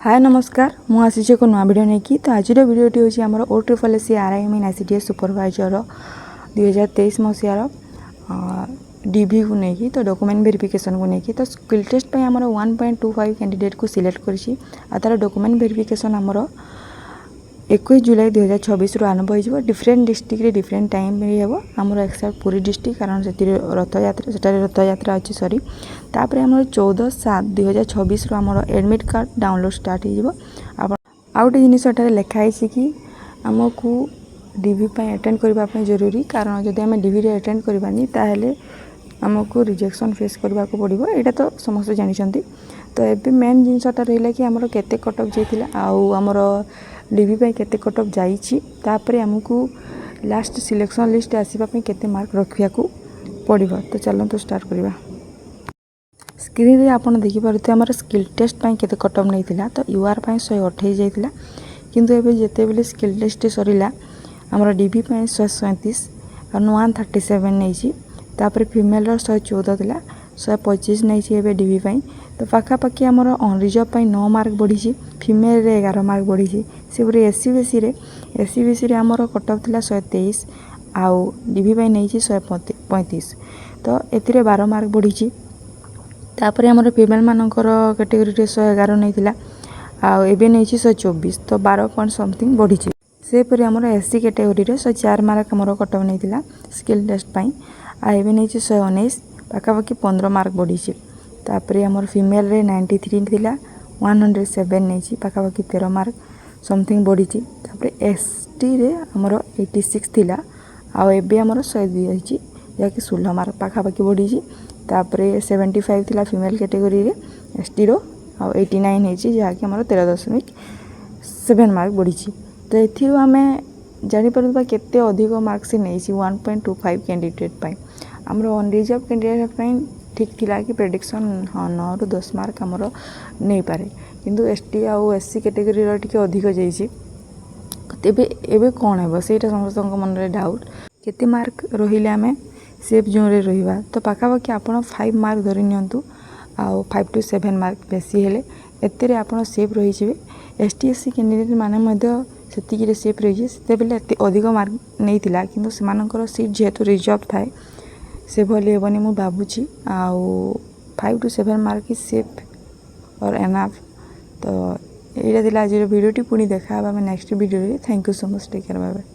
हाय नमस्कार मु आसी एक नुआ भिड नहीं तो आज भिडटी हूँ आम OSSC RIM इन ICDS सुपरवाइजर 2023 मसीहार डीवी को लेकिन तो डॉक्यूमेंट वेरिफिकेशन को लेकिन तो स्किल टेस्ट पे आमर 1.25 कैंडिडेट को सिलेक्ट करी तार डॉक्यूमेंट वेरिफिकेशन आमर 21 जुलाई 2026 आरंभ हो डिफरेंट डिस्ट्रिक्ट डिफरेंट टाइम हम आमर एक्सेप्ट पुरी डिस्ट्रिक्ट कारण से रथयात्रा अच्छी सॉरी तापर आम 14/7/2026 आमर एडमिट कार्ड डाउनलोड स्टार्ट हो आउ गोटे जिनस लिखाई कि आमको डीवी अटेंड करने जरूरी कारण जदि आम डीवी अटेंड करवानी ताहले आमको रिजेक्शन फेस करने को पड़ो यहाँ तो समस्त जानते तो ये मेन जिनसटा रहा कि आमर केते कटअफ जाइए आमर डीवी केते कटअफ जापर आमको लास्ट सिलेक्शन लिस्ट आसवाई केते मार्क रखा पड़ो तो चलते स्टार्ट करवा स्क्रीन रे आपन देखि पारुते हमर स्किल टेस्ट पई केते कटअफ नहीं थिला तो यूआर पई 128 जाइतिला किंतु एबे जेते बेले स्किल टेस्ट सरीला हमर डीबी पई 137 और 137 नहीं छी तापर फीमेल रो 114 थिला 125 नहीं छी एबे डीबी पई तो पाखा पाखी हमर ऑन रिजर्व पई 9 मार्क बढ़ी छी फीमेल रे 11 मार्क बढ़ी छी से पूरे एससीबीसी रे हमर कटअफ थिला 123 आउ डीबी पई नहीं छी 135 तो एतिरे 12 मार्क बढ़ी छी तापर आमर फीमेल मानकर कैटेगरी 111 नहीं थिला आबे नहीं 124 तो 12 पॉइंट समथिंग बढ़ी से परी आमर एससी कैटेगरी 104 मार्क आमर कटअफ नहीं थिला स्किल टेस्ट पई आबे नहीं 119 पाखापाखि 15 मार्क बढ़ी तापर आमर फीमेल रे 93 थिला 107 नहीं पाखापाखि 13 मार्क समथिंग बढ़ी तापर एसटी रे आमर 86 थिला आबे आमर 102 रही जहाँकि 16 मार्क पाखापाखि बढ़ी तापरे 75 थिला फीमेल कैटेगरी रे एसटी रो आ 89 है जहाँकि आमर 13.7 मार्क बढ़ी तो एथिरो आमे जानि परबा केते अधिक मार्क से नहीं 1.25 कैंडिडेट पाई आमर ऑन रिजर्व कैंडिडेट पाई ठीक थिला कि प्रेडिक्शन हाँ 9 ରୁ 10 मार्क आमर नहीं पारे किंतु एसटी आ एससी कैटेगरी रो टिके अधिक जाइछि तेबे एबे कोन हेबो सेटा समस्त मन रे डाउट केते मार्क रहिले आमे सेफ जोन रे रहिबा तो पाखापाखि आपन 5 मार्क धरि नियंतु आउ 5 to 7 मार्क बेसी हेले एतेरे आपन सेफ रही छिबे एसटीएससी कैंडिडेट माने मध्य सेतिकी रे सेफ रही से बेले एते अधिक मार्क नहीं थिला किंतु सेमानकर सीट जेहेतु रिजर्व थाए से भली हेबनी मु बाबुची आउ 5 to 7 mark is safe or enough तो एटा दिला आज वीडियोटी पुनी देखा नेक्स्ट वीडियो रे thank you so much take care bye bye.